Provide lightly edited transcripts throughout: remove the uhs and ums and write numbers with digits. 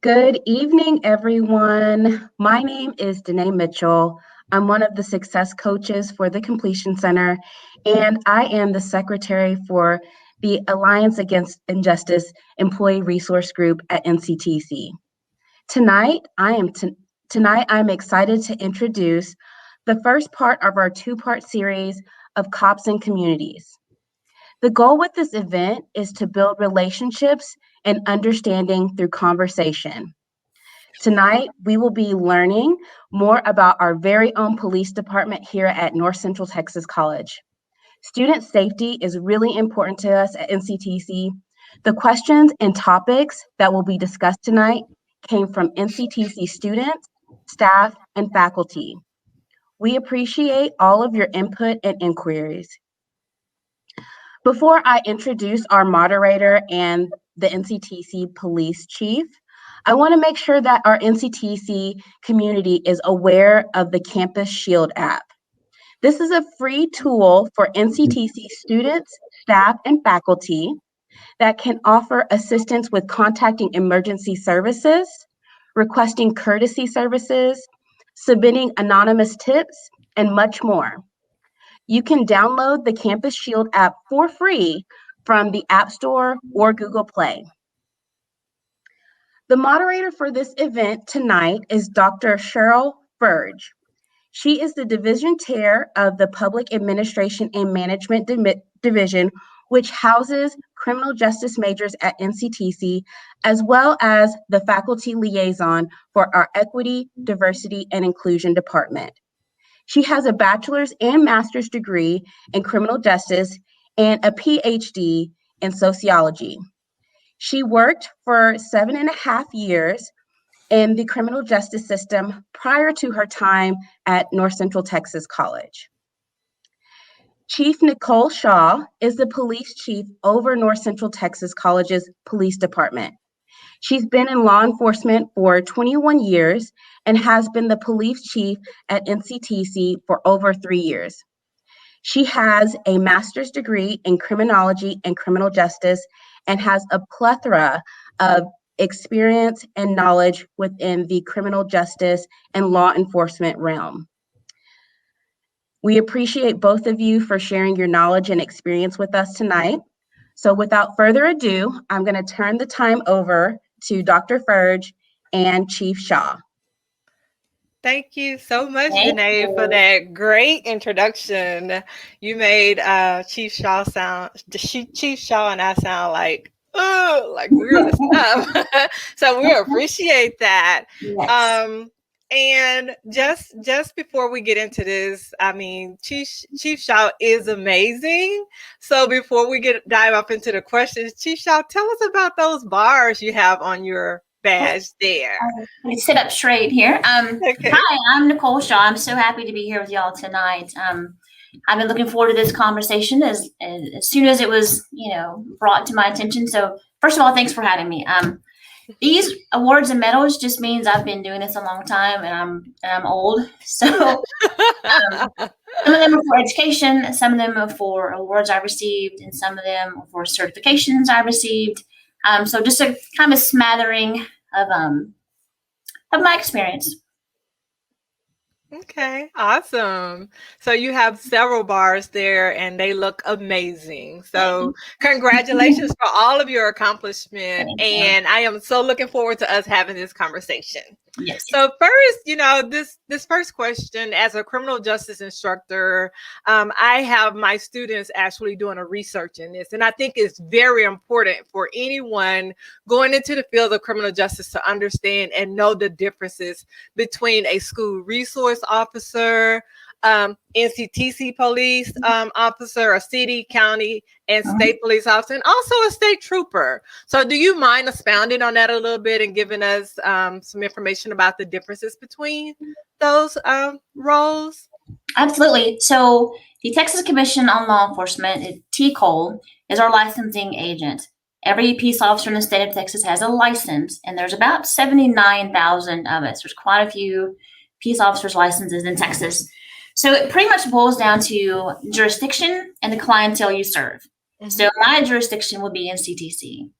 Good evening, everyone. My name is Danae Mitchell. I'm one of the success coaches for the Completion Center, and I am the secretary for the Alliance Against Injustice Employee Resource Group at Nctc. Tonight, I'm excited to introduce the first part of our two-part series of Cops and Communities. The goal with this event is to build relationships and understanding through conversation. Tonight, we will be learning more about our very own police department here at North Central Texas College. Student safety is really important to us at Nctc. The questions and topics that will be discussed tonight came from Nctc students, staff, and faculty. We appreciate all of your input and inquiries. Before I introduce our moderator and the Nctc police chief, I want to make sure that our Nctc community is aware of the Campus Shield app. This is a free tool for Nctc students, staff, and faculty that can offer assistance with contacting emergency services, requesting courtesy services, submitting anonymous tips, and much more. You can download the Campus Shield app for free from the App Store or Google Play. The moderator for this event tonight is Dr. Cheryl Burge. She is the division chair of the Public Administration and Management Division, which houses criminal justice majors at Nctc, as well as the faculty liaison for our Equity, Diversity, and Inclusion department. She has a bachelor's and master's degree in criminal justice and a PhD in sociology. She worked for 7.5 years in the criminal justice system prior to her time at North Central Texas College. Chief Nicole Shaw is the police chief over North Central Texas College's police department. She's been in law enforcement for 21 years and has been the police chief at Nctc for over 3 years. She has a master's degree in criminology and criminal justice and has a plethora of experience and knowledge within the criminal justice and law enforcement realm. We appreciate both of you for sharing your knowledge and experience with us tonight. So without further ado, I'm going to turn the time over to Dr. Burge and Chief Shaw. Thank you so much, Danae, for that great introduction. You made Chief Shaw and I sound like we're the stuff. So we appreciate that. Yes. And just before we get into this, I mean, Chief Shaw is amazing. So before we dive up into the questions, Chief Shaw, tell us about those bars you have on your badge there. Let me sit up straight here. Okay. Hi, I'm Nicole Shaw. I'm so happy to be here with y'all tonight. I've been looking forward to this conversation as soon as it was, brought to my attention. So first of all, thanks for having me. These awards and medals just means I've been doing this a long time and I'm old. So some of them are for education, some of them are for awards I received, and some of them are for certifications I received. So just a kind of smattering of my experience. Okay, awesome. So you have several bars there and they look amazing. So congratulations for all of your accomplishment. And I am so looking forward to us having this conversation. Yes. So first, this first question, as a criminal justice instructor, I have my students actually doing a research in this. And I think it's very important for anyone going into the field of criminal justice to understand and know the differences between a school resource officer, Nctc police officer, a city, county, and state police officer, and also a state trooper. So do you mind expounding on that a little bit and giving us some information about the differences between those roles? Absolutely. So the Texas Commission on Law Enforcement, TCOLE, is our licensing agent. Every peace officer in the state of Texas has a license, and there's about 79,000 of us. There's quite a few peace officers' licenses in Texas. So it pretty much boils down to jurisdiction and the clientele you serve. So my jurisdiction would be Nctc.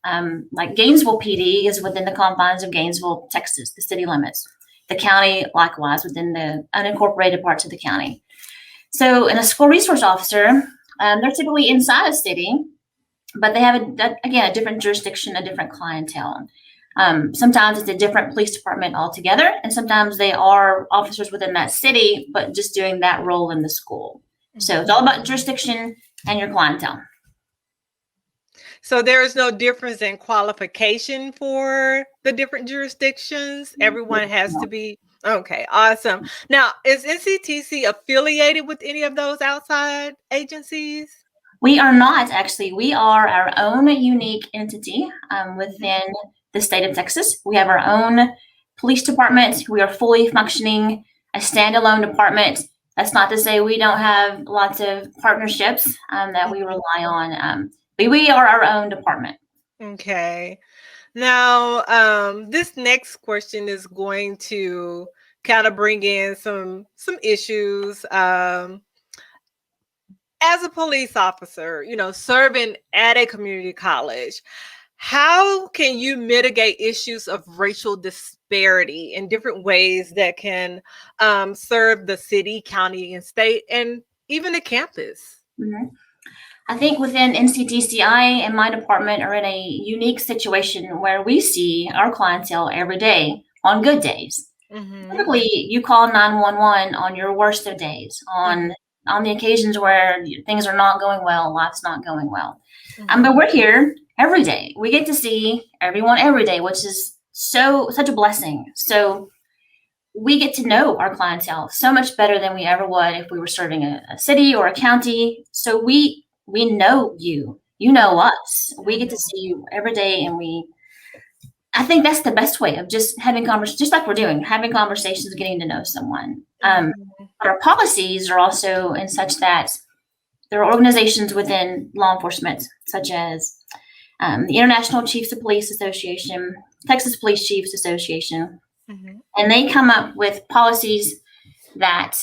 Like Gainesville PD is within the confines of Gainesville, Texas, the city limits. The county, likewise, within the unincorporated parts of the county. So, in a school resource officer, they're typically inside a city, but they have, a different jurisdiction, a different clientele. Sometimes it's a different police department altogether, and sometimes they are officers within that city, but just doing that role in the school. So, it's all about jurisdiction and your clientele. So there is no difference in qualification for the different jurisdictions. Everyone has to be. Okay, awesome. Now, is Nctc affiliated with any of those outside agencies? We are not, actually. We are our own unique entity within the state of Texas. We have our own police department. We are fully functioning, a standalone department. That's not to say we don't have lots of partnerships that we rely on. But we are our own department. Okay. Now, this next question is going to kind of bring in some issues. As a police officer, serving at a community college, how can you mitigate issues of racial disparity in different ways that can serve the city, county, and state, and even the campus? I think within Nctc, I and my department are in a unique situation where we see our clientele every day on good days. Typically, you call 911 on your worst of days, on the occasions where things are not going well, life's not going well. But we're here every day. We get to see everyone every day, which is such a blessing. So we get to know our clientele so much better than we ever would if we were serving a city or a county. So we know you know us. We get to see you every day, and I think that's the best way of just having conversations, just like we're doing, having conversations, getting to know someone. But our policies are also in such that there are organizations within law enforcement, such as the International Chiefs of Police Association, Texas Police Chiefs Association, and they come up with policies that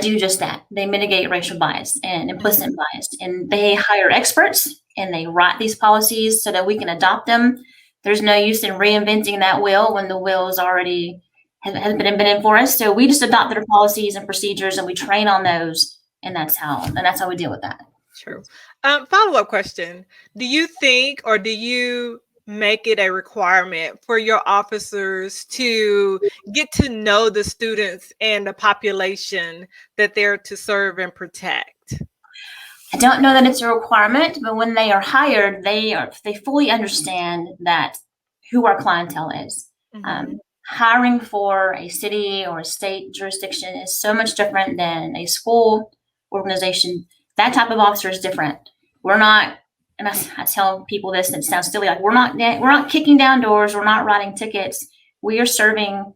do just that. They mitigate racial bias and implicit bias, and they hire experts and they write these policies so that we can adopt them. There's no use in reinventing that wheel when the wheel is already has been invented for us. So we just adopt their policies and procedures, and we train on those, and that's how we deal with that. True. Follow-up question: do you think, or do you make it a requirement for your officers to get to know the students and the population that they're to serve and protect? I don't know that it's a requirement, but when they are hired, they fully understand that who our clientele is. Hiring for a city or a state jurisdiction is so much different than a school organization. That type of officer is different. We're not, and I tell people this, and it sounds silly, like we're not kicking down doors, we're not writing tickets. We are serving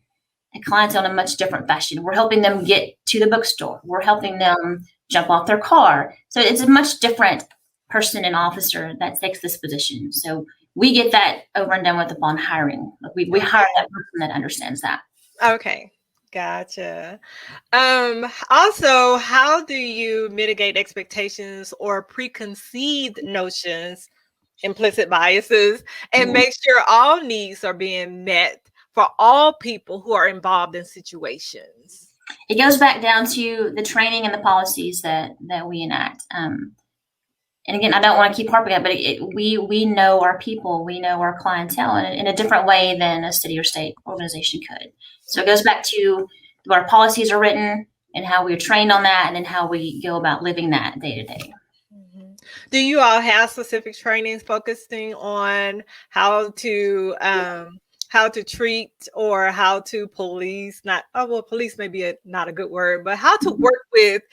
a clientele in a much different fashion. We're helping them get to the bookstore. We're helping them jump off their car. So it's a much different person and officer that takes this position. So we get that over and done with upon hiring. We hire that person that understands that. Okay. Gotcha. Also, how do you mitigate expectations or preconceived notions, implicit biases, and make sure all needs are being met for all people who are involved in situations? It goes back down to the training and the policies that we enact. And again, I don't want to keep harping on it, but we know our people, we know our clientele in a different way than a city or state organization could. So it goes back to our policies are written and how we're trained on that, and then how we go about living that day to day. Do you all have specific trainings focusing on how to treat or how to police? Police may be not a good word, but how to work with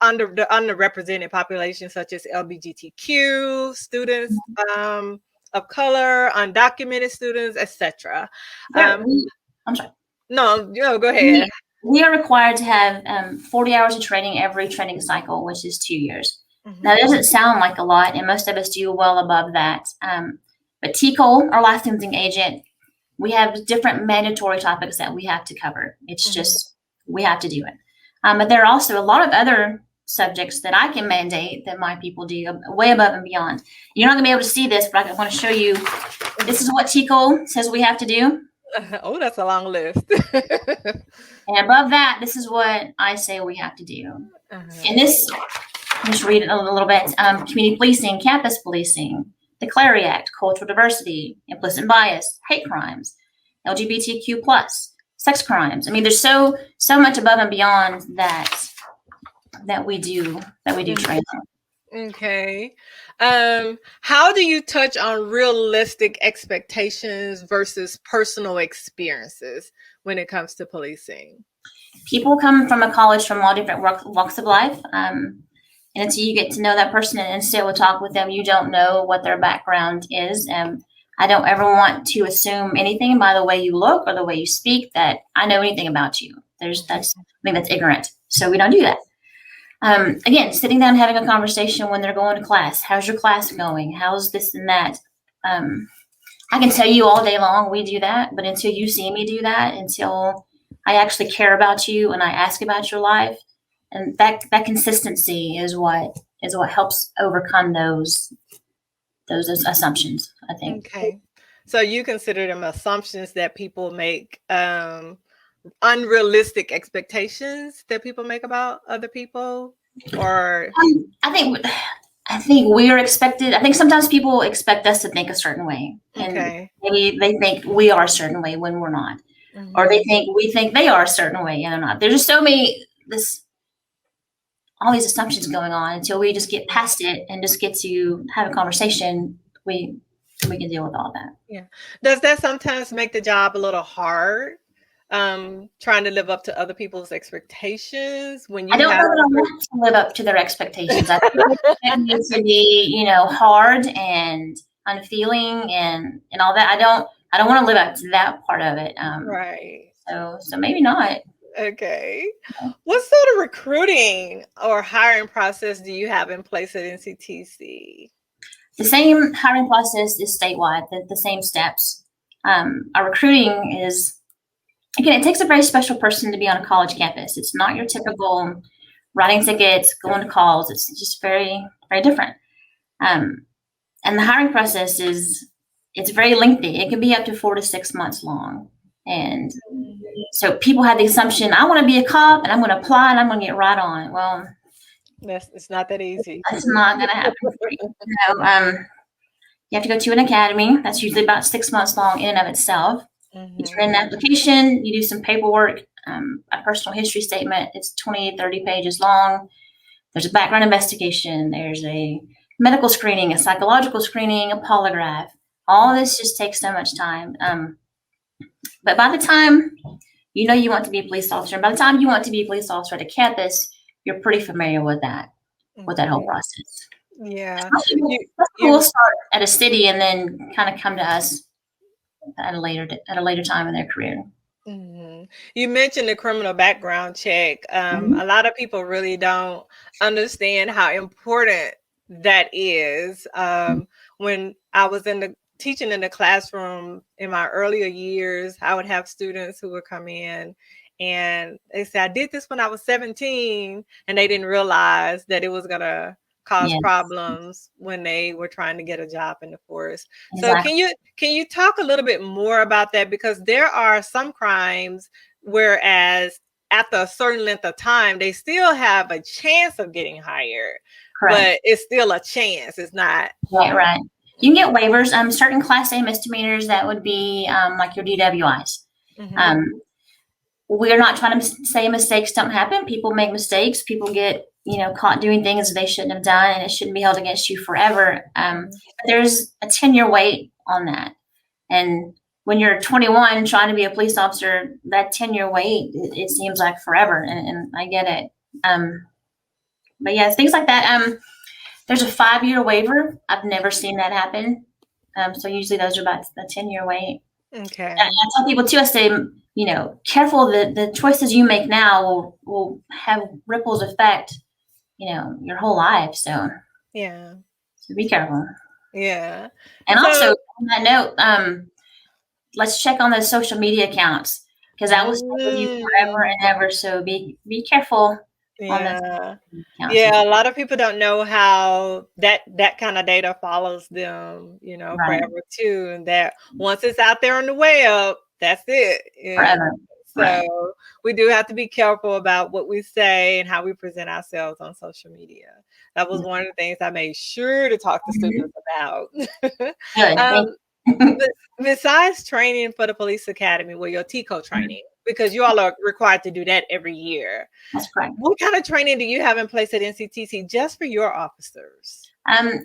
under the underrepresented population, such as LGBTQ students, of color, undocumented students, etc. I'm sorry. No, go ahead. We are required to have 40 hours of training every training cycle, which is 2 years. Now, that doesn't sound like a lot, and most of us do well above that. But TCOL, our licensing agent, we have different mandatory topics that we have to cover. It's just, we have to do it. But there are also a lot of other subjects that I can mandate that my people do way above and beyond. You're not gonna be able to see this, but I want to show you. This is what TCOL says we have to do. Oh, that's a long list. And above that, this is what I say we have to do. And this, just read it a little bit. Community policing, campus policing, the Clary Act, cultural diversity, implicit bias, hate crimes, LGBTQ plus, sex crimes. I mean, there's so much above and beyond that we do training. Okay. How do you touch on realistic expectations versus personal experiences when it comes to policing? People come from a college from all different walks of life. And until you get to know that person and sit and talk with them, you don't know what their background is. I don't ever want to assume anything by the way you look or the way you speak that I know anything about you. I think that's ignorant. So we don't do that. Again, sitting down, having a conversation when they're going to class. How's your class going? How's this and that? I can tell you all day long we do that, but until you see me do that, until I actually care about you and I ask about your life, and that consistency is what helps overcome those assumptions, I think. Okay. So you consider them assumptions that people make, unrealistic expectations that people make about other people, or I think we are expected. I think sometimes people expect us to think a certain way, and maybe they think we are a certain way when we're not, or they think we think they are a certain way and they're not. There's just so many all these assumptions going on until we just get past it and just get to have a conversation. We can deal with all that. Yeah. Does that sometimes make the job a little hard? Trying to live up to other people's expectations when you I don't know that I want to live up to their expectations. I think it needs to be, hard and unfeeling and all that. I don't want to live up to that part of it. Right. So maybe not. Okay. What sort of recruiting or hiring process do you have in place at Nctc? The same hiring process is statewide, the same steps. Our recruiting is, again, it takes a very special person to be on a college campus. It's not your typical writing tickets, going to calls. It's just very, very different. And the hiring process it's very lengthy. It can be up to 4 to 6 months long. And so people have the assumption, I want to be a cop and I'm going to apply and I'm going to get right on. Well, it's not that easy. That's not going to happen for you. You have to go to an academy. That's usually about 6 months long in and of itself. You turn in an application, you do some paperwork, a personal history statement. It's 20, 30 pages long. There's a background investigation. There's a medical screening, a psychological screening, a polygraph. All this just takes so much time. But by the time you want to be a police officer, by the time you want to be a police officer at a campus, you're pretty familiar with that whole process. Yeah. We'll start at a city and then kind of come to us at a later time in their career. You mentioned the criminal background check. A lot of people really don't understand how important that is. When I was teaching in the classroom in my earlier years, I would have students who would come in and they say, I did this when I was 17, and they didn't realize that it was going to cause problems when they were trying to get a job in the force. Exactly. So can you talk a little bit more about that? Because there are some crimes whereas after a certain length of time, they still have a chance of getting hired. Correct. But it's still a chance. It's not. Right. You can get waivers. Certain Class A misdemeanors, that would be like your DWIs. We're not trying to say mistakes don't happen. People make mistakes. People get caught doing things they shouldn't have done, and it shouldn't be held against you forever. But there's a 10-year wait on that. And when you're 21 trying to be a police officer, that 10-year wait, it seems like forever. And I get it. But yeah, things like that. There's a 5-year waiver. I've never seen that happen. So usually those are about the 10-year wait. Okay. And I tell people too, I say, careful, the choices you make now will have ripples effect, your whole life. So yeah. So be careful. Yeah. And also on that note, let's check on those social media accounts, because that will stay with you forever and ever. So be careful Yeah. Yeah, a lot of people don't know how that kind of data follows them, Right. forever too. And that once it's out there on the web, that's it. Forever. So Right. we do have to be careful about what we say and how we present ourselves on social media. That was one of the things I made sure to talk to students about. Good. But besides training for the police academy, your TCO training, because you all are required to do that every year. That's correct. What kind of training do you have in place at Nctc just for your officers?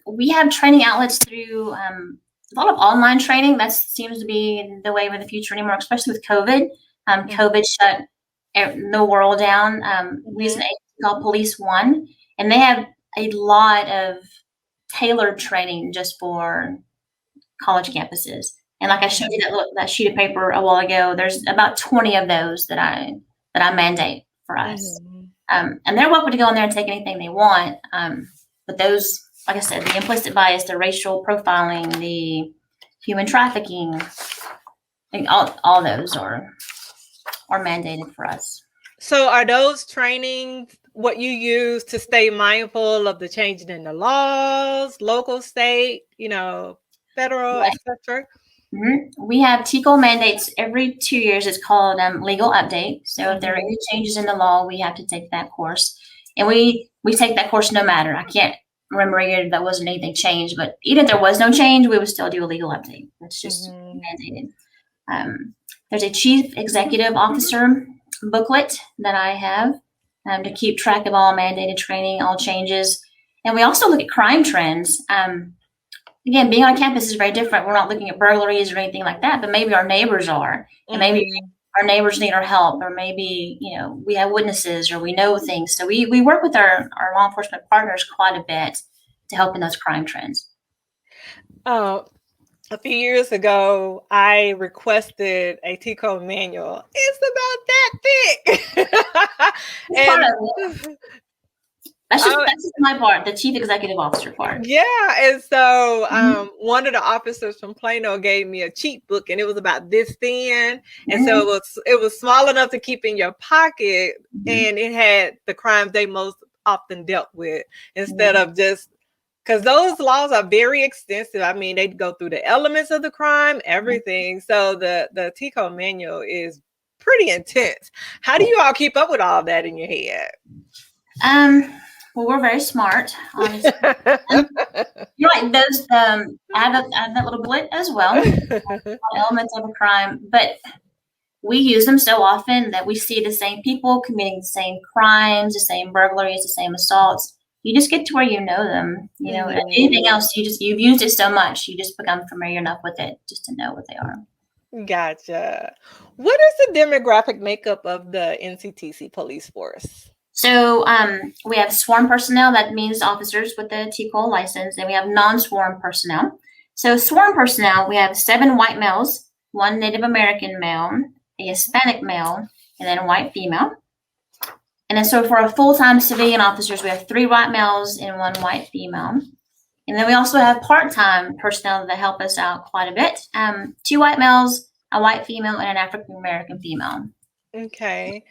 We have training outlets through a lot of online training. That seems to be the way of the future anymore, especially with COVID. COVID shut the world down. We use an agency called Police One, and they have a lot of tailored training just for college campuses. And like I showed you that sheet of paper a while ago, there's about 20 of those that I mandate for us. And they're welcome to go in there and take anything they want. But those, like I said, the implicit bias, the racial profiling, the human trafficking, all those are mandated for us. So are those trainings what you use to stay mindful of the changing in the laws, local, state, federal, Right. etc.? We have TCO mandates every 2 years. It's called legal update. So if there are any changes in the law, we have to take that course. And we take that course no matter. I can't remember a year that wasn't anything changed, but even if there was no change, we would still do a legal update. That's just mandated. There's a chief executive officer booklet that I have to keep track of all mandated training, all changes. And we also look at crime trends. Again, being on campus is very different. We're not looking at burglaries or anything like that, but maybe our neighbors are, and maybe our neighbors need our help, or maybe, we have witnesses or we know things. So we work with our law enforcement partners quite a bit to help in those crime trends. A few years ago, I requested a TCO manual. It's about that thick. That's just my part, the chief executive officer part. Yeah, and so one of the officers from Plano gave me a cheat book, and it was about this thin, and so it was small enough to keep in your pocket, and it had the crimes they most often dealt with instead of just. Because those laws are very extensive. I mean, they go through the elements of the crime, everything. So the TCO manual is pretty intense. How do you all keep up with all that in your head? Well, we're very smart, honestly. You're right. Those I have that little bullet as well. Elements of a crime, but we use them so often that we see the same people committing the same crimes, the same burglaries, the same assaults. You just get to where you know them. Anything else, you've used it so much, you just become familiar enough with it just to know what they are. Gotcha. What is the demographic makeup of the Nctc police force? So we have sworn personnel. That means officers with the TCO license, and we have non-sworn personnel. So sworn personnel, we have 7 white males, 1 Native American male, a Hispanic male, and then a white female. And then so for our full-time civilian officers, we have 3 white males and 1 white female. And then we also have part-time personnel that help us out quite a bit. 2 white males, a white female, and an African-American female. Okay.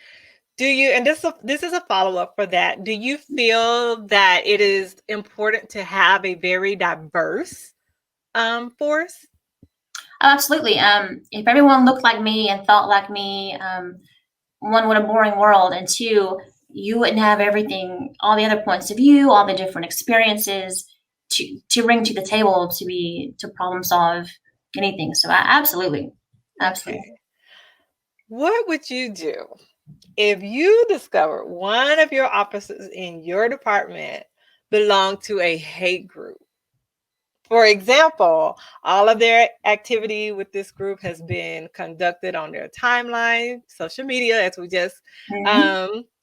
Do you, and this is a follow-up for that, do you feel that it is important to have a very diverse force? Absolutely. If everyone looked like me and thought like me, 1, what a boring world, and 2, you wouldn't have everything, all the other points of view, all the different experiences to bring to the table to problem solve anything. So absolutely. Okay. What would you do if you discovered one of your officers in your department belonged to a hate group? For example, all of their activity with this group has been conducted on their timeline, social media, as we just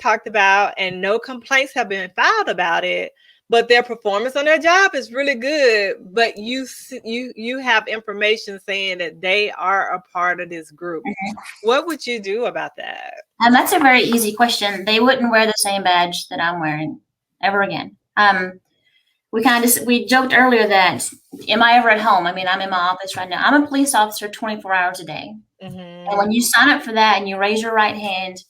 talked about, and no complaints have been filed about it, but their performance on their job is really good. But you have information saying that they are a part of this group. What would you do about that? That's a very easy question. They wouldn't wear the same badge that I'm wearing ever again. We joked earlier that, am I ever at home? I mean, I'm in my office right now. I'm a police officer 24 hours a day. And when you sign up for that and you raise your right hand,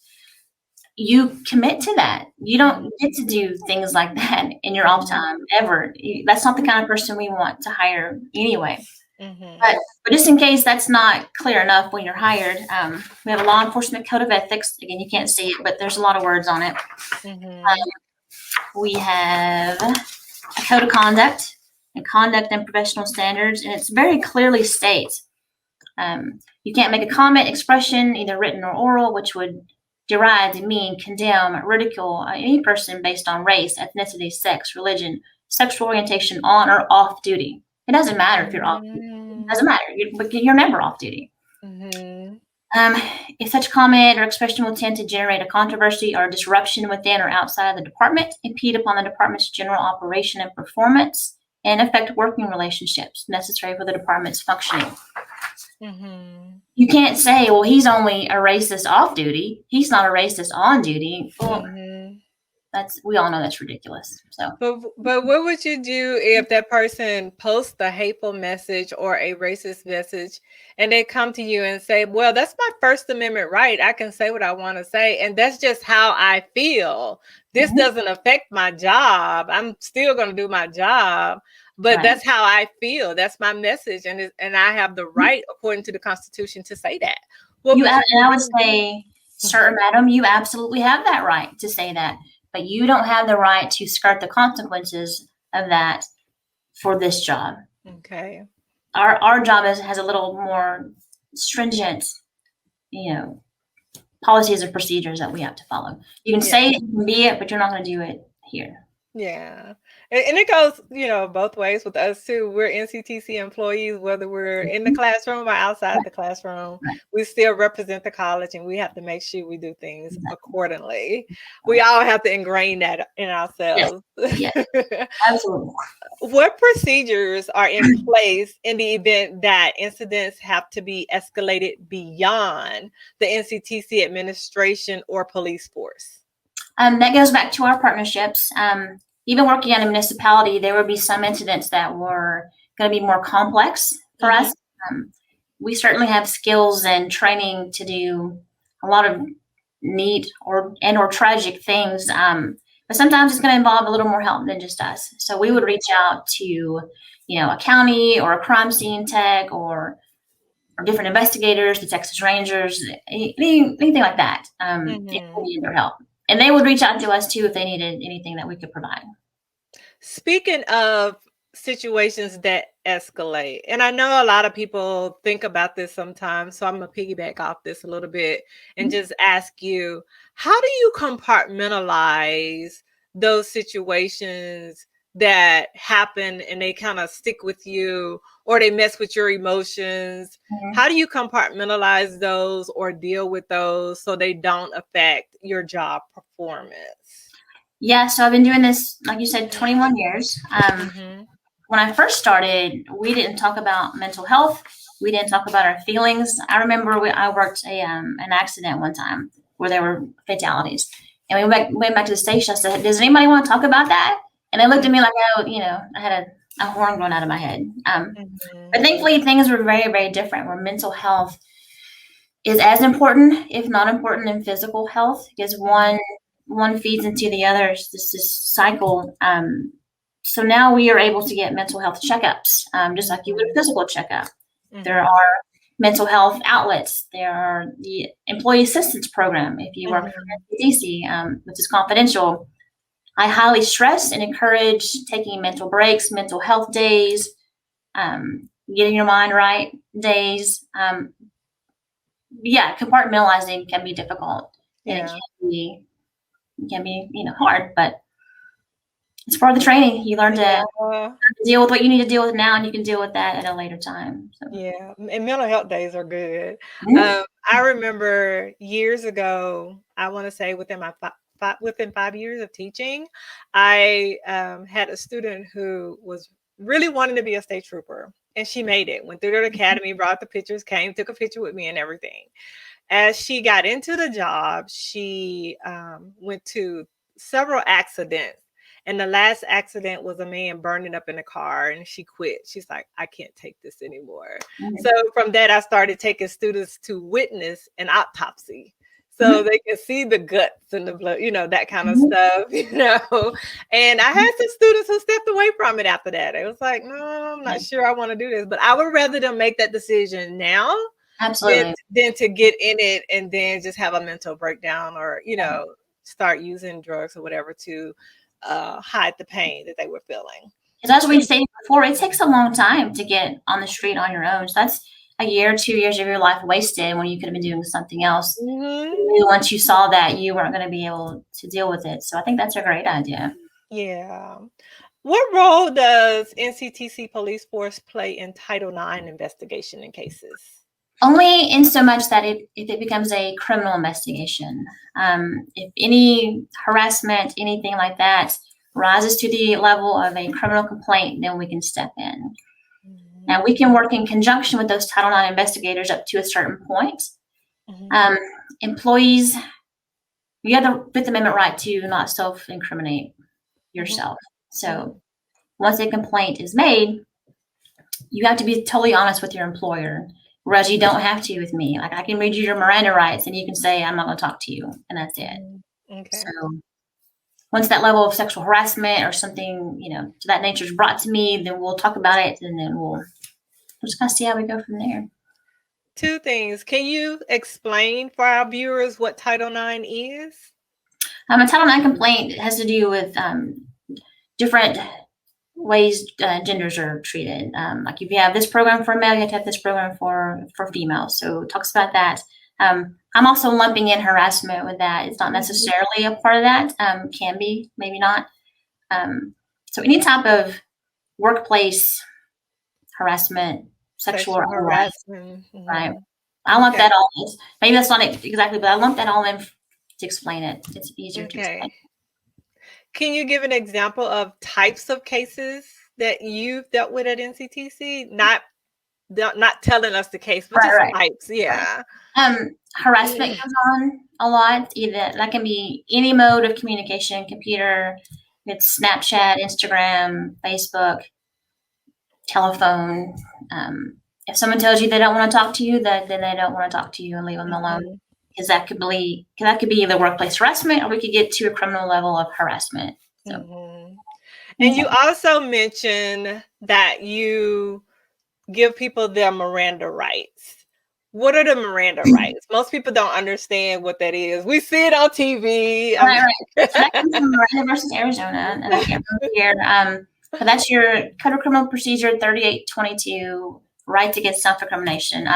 you commit to that. You don't get to do things like that in your off time ever. That's not the kind of person we want to hire anyway. But just in case that's not clear enough when you're hired, we have a law enforcement code of ethics. Again, you can't see it, but there's a lot of words on it. We have a code of conduct and conduct and professional standards, and it's very clearly states you can't make a comment, expression, either written or oral, which would deride, demean, condemn, ridicule any person based on race, ethnicity, sex, religion, sexual orientation, on or off duty. It doesn't matter if you're off duty. It doesn't matter. You're never off duty. If such comment or expression will tend to generate a controversy or disruption within or outside of the department, impede upon the department's general operation and performance, and affect working relationships necessary for the department's functioning. You can't say, well, he's only a racist off duty. He's not a racist on duty. Well, we all know that's ridiculous. So, but what would you do if that person posts a hateful message or a racist message, and they come to you and say, "Well, that's my First Amendment right. I can say what I want to say, and that's just how I feel. This doesn't affect my job. I'm still going to do my job, but that's how I feel. That's my message, and I have the right, according to the Constitution, to say that." And I would say, sir, madam, you absolutely have that right to say that. But you don't have the right to skirt the consequences of that for this job. Okay. Our job has a little more stringent, policies or procedures that we have to follow. You can say it, you can be it, but you're not going to do it here. Yeah. And it goes, both ways with us too. We're Nctc employees, whether we're in the classroom or outside the classroom, we still represent the college, and we have to make sure we do things accordingly. We all have to ingrain that in ourselves. Yes. Absolutely. What procedures are in place in the event that incidents have to be escalated beyond the Nctc administration or police force? That goes back to our partnerships. Even working at a municipality, there would be some incidents that were going to be more complex for us. We certainly have skills and training to do a lot of neat or tragic things, but sometimes it's going to involve a little more help than just us. So we would reach out to, a county or a crime scene tech or different investigators, the Texas Rangers, anything like that, if we need their help. And they would reach out to us too if they needed anything that we could provide. Speaking of situations that escalate, and I know a lot of people think about this sometimes, so I'm going to piggyback off this a little bit and just ask you, how do you compartmentalize those situations that happen and they kind of stick with you or they mess with your emotions? How do you compartmentalize those or deal with those so they don't affect your job performance? Yeah, so I've been doing this, like you said, 21 years. When I first started, we didn't talk about mental health. We didn't talk about our feelings. I remember I worked an accident one time where there were fatalities. And we went back to the station. I said, does anybody want to talk about that? And they looked at me like, I had a horn going out of my head. But thankfully, things were very, very different, where mental health is as important, if not important, than physical health, because one feeds into the other. It's this cycle. So now we are able to get mental health checkups, just like you would a physical checkup. There are mental health outlets. There are the employee assistance program. If you work for Nctc, which is confidential, I highly stress and encourage taking mental breaks, mental health days, getting your mind right days. Compartmentalizing can be difficult. And it can be hard, but it's part of the training. You learn to deal with what you need to deal with now, and you can deal with that at a later time. So. Yeah, and mental health days are good. I remember years ago, I want to say within 5 years of teaching, I had a student who was really wanting to be a state trooper, and she made it. Went through the academy, brought the pictures, came, took a picture with me and everything. As she got into the job, she went to several accidents. And the last accident was a man burning up in a car, and she quit. She's like, I can't take this anymore. So from that, I started taking students to witness an autopsy. so they can see the guts and the blood, that kind of stuff, And I had some students who stepped away from it after that. It was like, no, I'm not sure I want to do this, but I would rather them make that decision now. Absolutely. Than to get in it and then just have a mental breakdown or, start using drugs or whatever to hide the pain that they were feeling. Because as we stated before, it takes a long time to get on the street on your own. So that's a year, 2 years of your life wasted when you could have been doing something else. Once you saw that, you weren't going to be able to deal with it. So I think that's a great idea. Yeah. What role does Nctc police force play in Title IX investigation in cases? Only in so much that if it becomes a criminal investigation, if any harassment, anything like that rises to the level of a criminal complaint, then we can step in. Now, we can work in conjunction with those Title IX investigators up to a certain point. Employees, you have the Fifth Amendment right to not self-incriminate yourself. So once a complaint is made, you have to be totally honest with your employer. Whereas you don't have to with me. Like I can read you your Miranda Rights and you can say, I'm not going to talk to you. And that's it. Okay. So once that level of sexual harassment or something, to that nature is brought to me, then we'll talk about it. And then we'll just kind of see how we go from there. Two things. Can you explain for our viewers what Title IX is? A Title IX complaint has to do with different ways genders are treated. Like if you have this program for male, you have to have this program for female. So it talks about that. I'm also lumping in harassment with that. It's not necessarily a part of that. Can be, maybe not. So any type of workplace harassment, sexual harassment, right? I lump that all in. Maybe that's not it exactly, but I lump that all in to explain it. It's easier to explain. Can you give an example of types of cases that you've dealt with at Nctc? Not telling us the case, but just types. Yeah. Harassment goes on a lot. Either that can be any mode of communication, computer, it's Snapchat, Instagram, Facebook, telephone. If someone tells you they don't want to talk to you, then they don't want to talk to you and leave them alone. Because that could be either workplace harassment or we could get to a criminal level of harassment. So. And you also mentioned that you give people their Miranda rights. What are the Miranda rights? Most people don't understand what that is. We see it on TV. Right. So that comes from Miranda versus Arizona, and I can't remember here. But that's your Code of Criminal Procedure 3822, right against self-incrimination.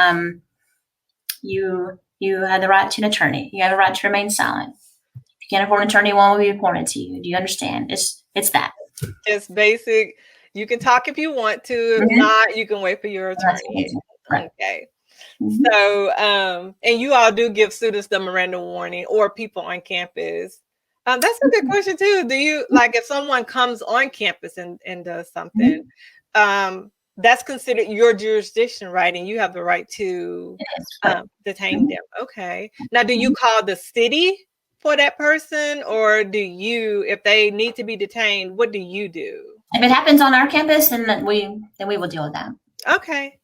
You have the right to an attorney. You have the right to remain silent. If you can't afford an attorney, one will be appointed to you. Do you understand? It's that. It's basic. You can talk if you want to. If not, you can wait for your attorney. Right. Okay. So, and you all do give students the Miranda warning or people on campus. That's a good question too. Do you, like, if someone comes on campus and does something, that's considered your jurisdiction, right? And you have the right to detain them. Okay. Now, do you call the city for that person, or do you, if they need to be detained, what do you do? If it happens on our campus, then we will deal with that. Okay.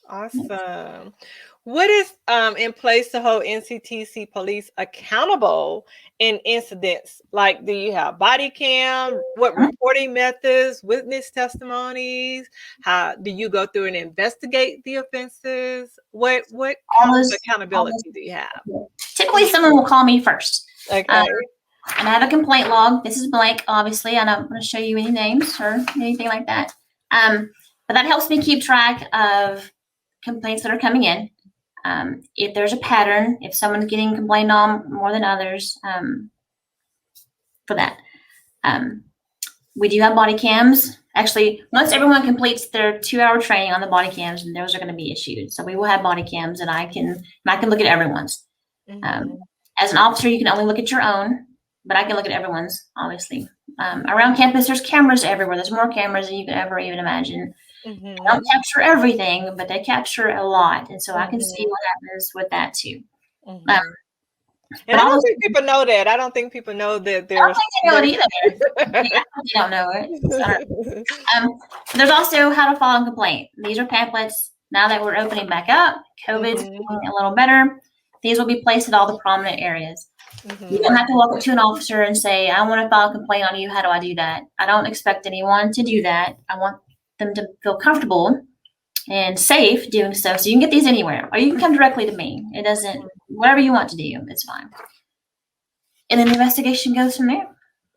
Awesome. What is in place to hold Nctc police accountable in incidents? Like, do you have body cam? What reporting methods, witness testimonies? How do you go through and investigate the offenses? What kind of accountability do you have? Typically, someone will call me first. Okay. And I have a complaint log. This is blank, obviously. I'm not going to show you any names or anything like that. But that helps me keep track of complaints that are coming in. If there's a pattern, if someone's getting complained on more than others, for that. We do have body cams. Actually, once everyone completes their 2-hour training on the body cams, and those are going to be issued. So we will have body cams, and I can look at everyone's. As an officer, you can only look at your own, but I can look at everyone's, obviously. Around campus, there's cameras everywhere. There's more cameras than you could ever even imagine. They don't capture everything, but they capture a lot. And so I can see what happens with that too. And I don't think people know that. I don't think people know that there's. I don't think they know it either. They don't know it. There's also how to file a complaint. These are pamphlets. Now that we're opening back up, COVID's getting a little better. These will be placed at all the prominent areas. Mm-hmm. You don't have to walk up to an officer and say, I want to file a complaint on you. How do I do that? I don't expect anyone to do that. I want them to feel comfortable and safe doing so. So you can get these anywhere, or you can come directly to me. It doesn't, whatever you want to do, it's fine. And then the investigation goes from there.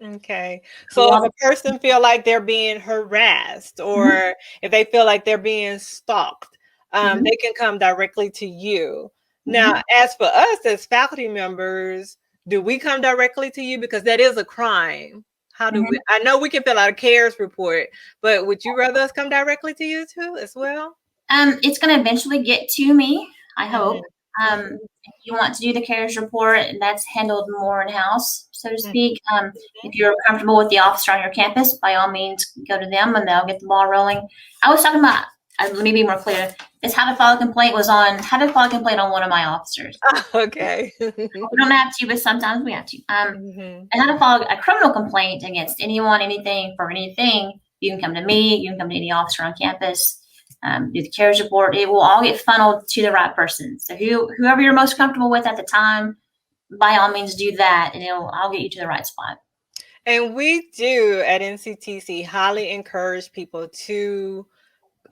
Okay. So if a person feel like they're being harassed, or if they feel like they're being stalked, they can come directly to you. Now, as for us as faculty members, do we come directly to you? Because that is a crime. How do we, I know we can fill out a CARES report, but would you rather us come directly to you too as well? It's going to eventually get to me, I hope. If you want to do the CARES report, that's handled more in-house, so to speak. If you're comfortable with the officer on your campus, by all means, go to them and they'll get the ball rolling. I was talking about, let me be more clear, this how to file a complaint was on, how to file a complaint on one of my officers. Okay. We don't have to, but sometimes we have to. And how to file a criminal complaint against anyone, anything, for anything, you can come to me, you can come to any officer on campus. Do the CARES report. It will all get funneled to the right person. So whoever you're most comfortable with at the time, by all means do that, and I'll get you to the right spot. And we do at NCTC highly encourage people to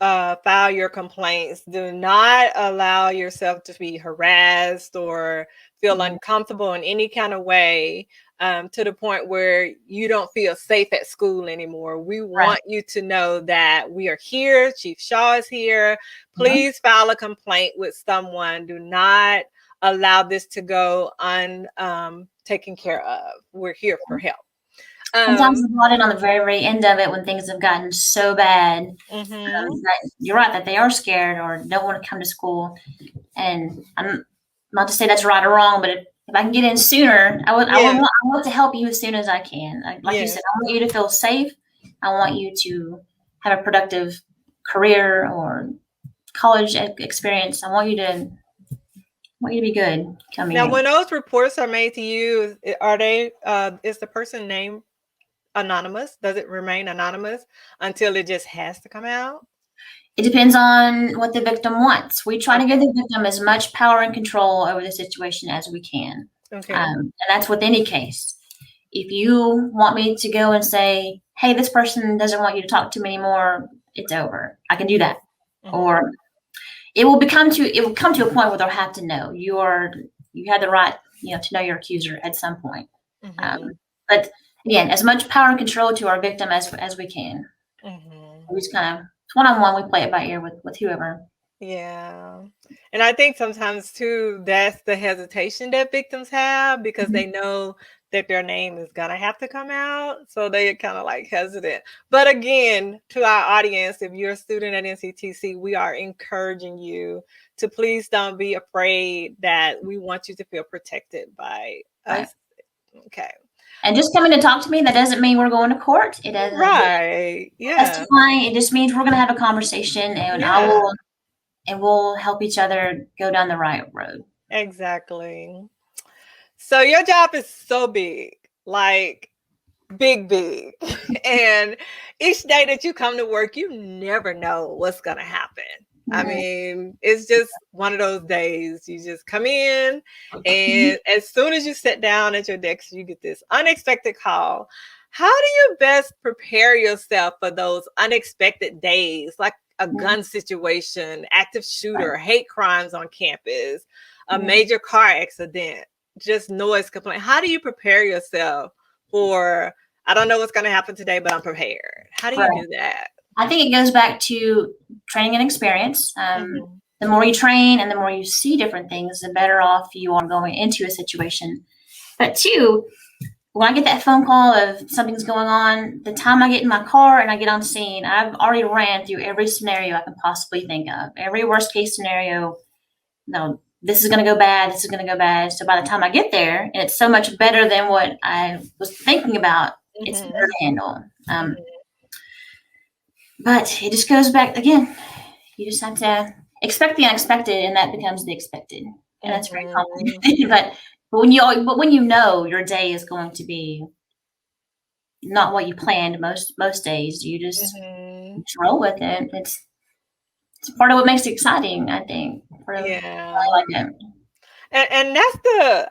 file your complaints. Do not allow yourself to be harassed or feel uncomfortable in any kind of way, to the point where you don't feel safe at school anymore. We want you to know that we are here. Chief Shaw is here. Please file a complaint with someone. Do not allow this to go taken care of. We're here for help. Sometimes I've brought it on the very, very end of it when things have gotten so bad. That you're right, that they are scared or don't want to come to school. And I'm not to say that's right or wrong, but if I can get in sooner, I want to help you as soon as I can. Like you said, I want you to feel safe. I want you to have a productive career or college experience. I want you to be good coming now in. When those reports are made to you, are they is the person named anonymous? Does it remain anonymous until it just has to come out? It depends on what the victim wants. We try to give the victim as much power and control over the situation as we can. And that's with any case. If you want me to go and say, hey, this person doesn't want you to talk to me anymore, it's over. I can do that. Or it will come to a point where they'll have to know you had the right, to know your accuser at some point. But again, as much power and control to our victim as we can. We just kind of one-on-one, we play it by ear with whoever. Yeah. And I think sometimes too, that's the hesitation that victims have, because they know that their name is gonna have to come out. So they kind of like hesitant. But again, to our audience, if you're a student at NCTC, we are encouraging you to please don't be afraid, that we want you to feel protected by us. Okay. And just coming to talk to me, that doesn't mean we're going to court. It doesn't. Testifying. It just means we're going to have a conversation, and we'll help each other go down the right road. Exactly. So your job is so big, like big. And each day that you come to work, you never know what's going to happen. I mean, it's just one of those days. You just come in, and as soon as you sit down at your desk, you get this unexpected call. How do you best prepare yourself for those unexpected days, like a gun situation, active shooter, hate crimes on campus, a major car accident, just noise complaint? How do you prepare yourself for, I don't know what's going to happen today, but I'm prepared? How do you do that? I think it goes back to training and experience. The more you train and the more you see different things, the better off you are going into a situation. But two, when I get that phone call of something's going on, the time I get in my car and I get on scene, I've already ran through every scenario I can possibly think of. Every worst case scenario, no, this is going to go bad, this is going to go bad. So by the time I get there, and it's so much better than what I was thinking about, it's better to handle. But it just goes back again. You just have to expect the unexpected, and that becomes the expected, and that's very complicated. But when you know your day is going to be not what you planned, most days, you just roll with it. It's part of what makes it exciting, I think. I like it. And that's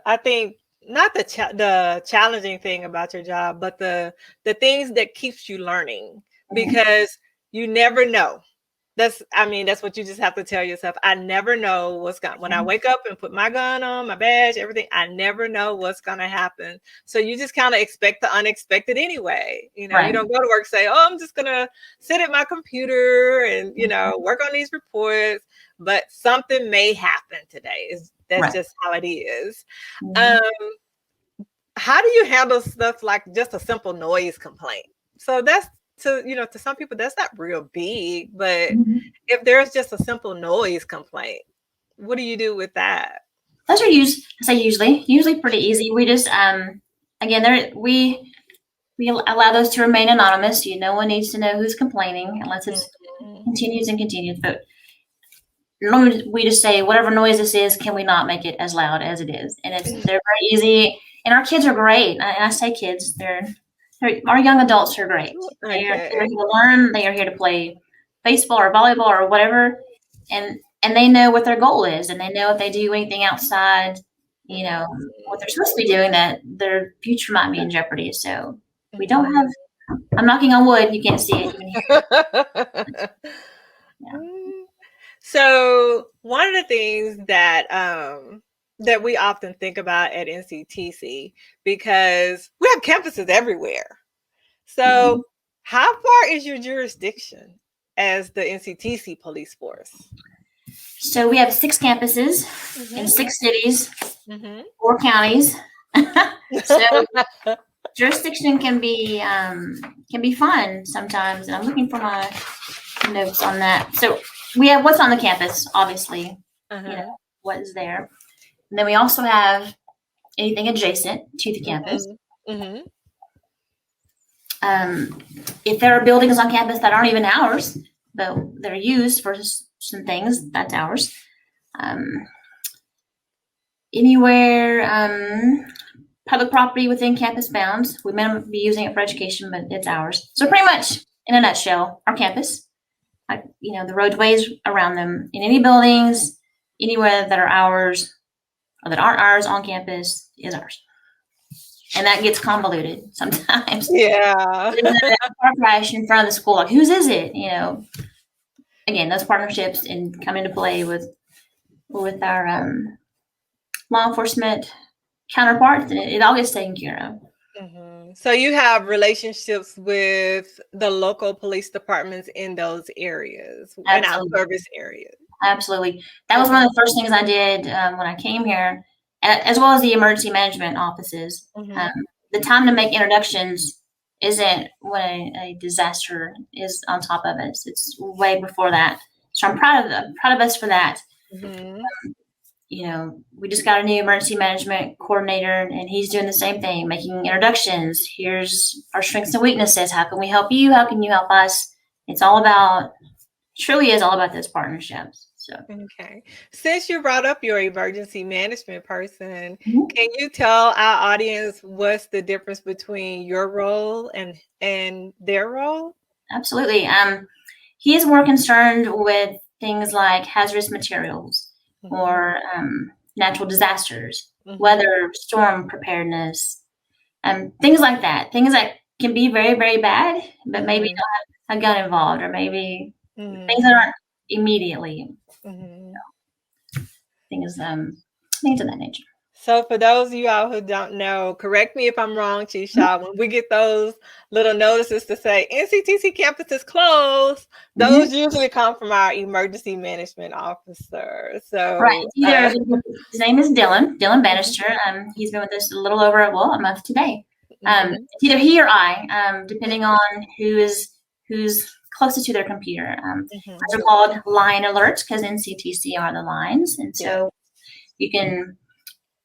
I think, not the challenging thing about your job, but the things that keeps you learning, because you never know. That's what you just have to tell yourself. I never know what's going when I wake up and put my gun on, my badge, everything. I never know what's going to happen. So you just kind of expect the unexpected anyway. You know, you don't go to work say, "Oh, I'm just going to sit at my computer and, work on these reports." But something may happen today. That's just how it is. How do you handle stuff like just a simple noise complaint? So that's to some people that's not real big, but if there's just a simple noise complaint, what do you do with that? Those are usually pretty easy. We just again we allow those to remain anonymous. No one needs to know who's complaining unless it continues and continues. But normally we just say, whatever noise this is, can we not make it as loud as it is? And they're very easy. And our kids are great. And I say kids, our young adults are great. They are here to learn. They are here to play baseball or volleyball or whatever. And they know what their goal is. And they know if they do anything outside, what they're supposed to be doing, that their future might be in jeopardy. So we don't have, I'm knocking on wood. You can't see it. So one of the things that that we often think about at Nctc, because we have campuses everywhere. So how far is your jurisdiction as the Nctc police force? So we have 6 campuses in 6 cities, 4 counties. So jurisdiction can be fun sometimes. And I'm looking for my notes on that. So we have what's on the campus, obviously, what is there. And then we also have anything adjacent to the campus. If there are buildings on campus that aren't even ours, but they're used for some things, that's ours. Anywhere, public property within campus bounds, we may not be using it for education, but it's ours. So pretty much, in a nutshell, our campus, the roadways around them, in any buildings, anywhere that are ours or that aren't ours on campus is ours. And that gets convoluted sometimes. Yeah. There's a car crash in front of the school. Like, whose is it? Again, those partnerships come into play with our law enforcement counterparts, and it all gets taken care of. So you have relationships with the local police departments in those areas, in our service areas. Absolutely. That was one of the first things I did when I came here, as well as the emergency management offices. The time to make introductions isn't when a disaster is on top of us. It's way before that. So I'm proud of us for that. We just got a new emergency management coordinator, and he's doing the same thing, making introductions. Here's our strengths and weaknesses. How can we help you? How can you help us? It's truly is all about those partnerships. So. Okay. Since you brought up your emergency management person, can you tell our audience what's the difference between your role and their role? Absolutely. He is more concerned with things like hazardous materials or natural disasters, weather, storm preparedness, things like that. Things that can be very, very bad, but maybe not a gun involved, or maybe things that aren't immediately. Things of that nature. So for those of you all who don't know, correct me if I'm wrong, Chief Shaw, when we get those little notices to say Nctc campus is closed, those usually come from our emergency management officer. So right. His name is Dylan Bannister. He's been with us a little over a month today. It's either he or I, depending on who's closest to their computer. Those are called line alerts because Nctc are the lines. And so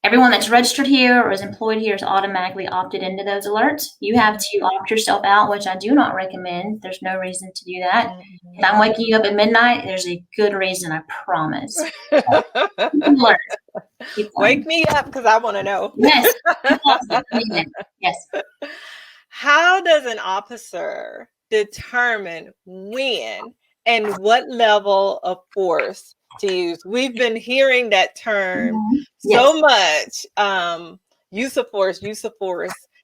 everyone that's registered here or is employed here is automatically opted into those alerts. You have to opt yourself out, which I do not recommend. There's no reason to do that. If I'm waking you up at midnight, there's a good reason, I promise. Wake me up because I want to know. Yes. Yes. How does an officer determine when and what level of force to use. We've been hearing that term Yes. so much. Use of force.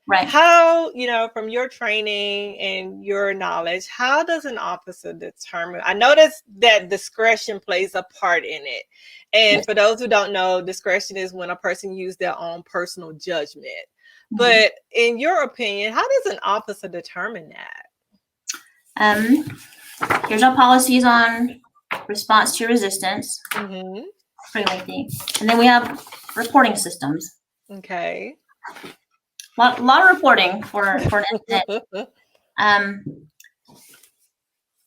Right. How, from your training and your knowledge, how does an officer determine? I noticed that discretion plays a part in it. And for those who don't know, discretion is when a person uses their own personal judgment. But in your opinion, how does an officer determine that? Here's our policies on response to resistance. Pretty lengthy. And then we have reporting systems. Okay. Lot of reporting for an incident.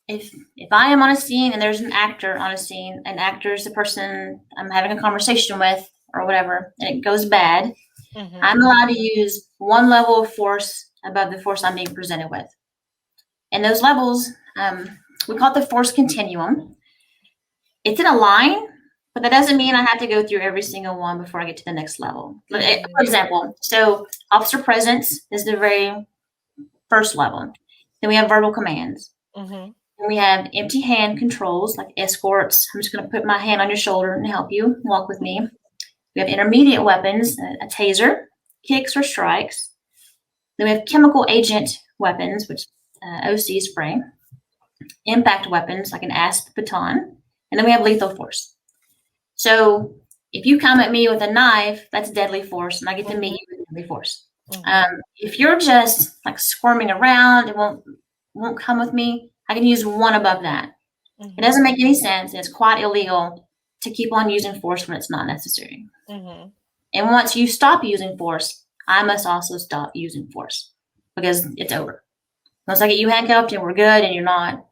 If I am on a scene and there's an actor on a scene, an actor is the person I'm having a conversation with or whatever, and it goes bad, I'm allowed to use one level of force above the force I'm being presented with. And those levels, we call it the force continuum. It's in a line, but that doesn't mean I have to go through every single one before I get to the next level. For example, so officer presence is the very first level. Then we have verbal commands. Then we have empty hand controls, like escorts. I'm just going to put my hand on your shoulder and help you walk with me. We have intermediate weapons, a taser, kicks or strikes. Then we have chemical agent weapons, which OC spray. Impact weapons, like an asp baton. And then we have lethal force. So if you come at me with a knife, that's deadly force, and I get to meet you with deadly force. If you're just like squirming around and won't come with me, I can use one above that. It doesn't make any sense. It's quite illegal to keep on using force when it's not necessary. And once you stop using force, I must also stop using force because it's over. Once I get you handcuffed and we're good and you're not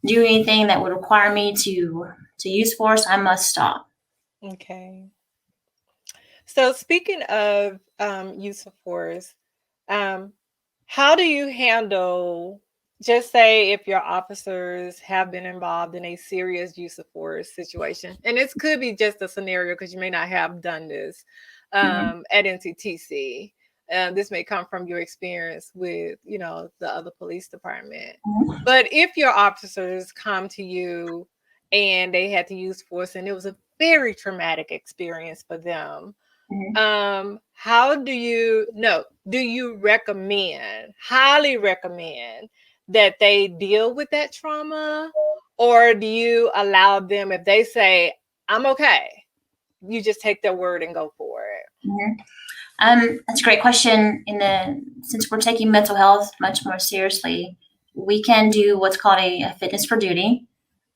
doing anything that would require me to use force, I must stop. Okay. So speaking of use of force, how do you handle, just say if your officers have been involved in a serious use of force situation, and this could be just a scenario because you may not have done this at Nctc. This may come from your experience with, the other police department. But if your officers come to you and they had to use force and it was a very traumatic experience for them, how do you highly recommend that they deal with that trauma? Or do you allow them, if they say, I'm okay, you just take their word and go for it? That's a great question. Since we're taking mental health much more seriously, we can do what's called a fitness for duty.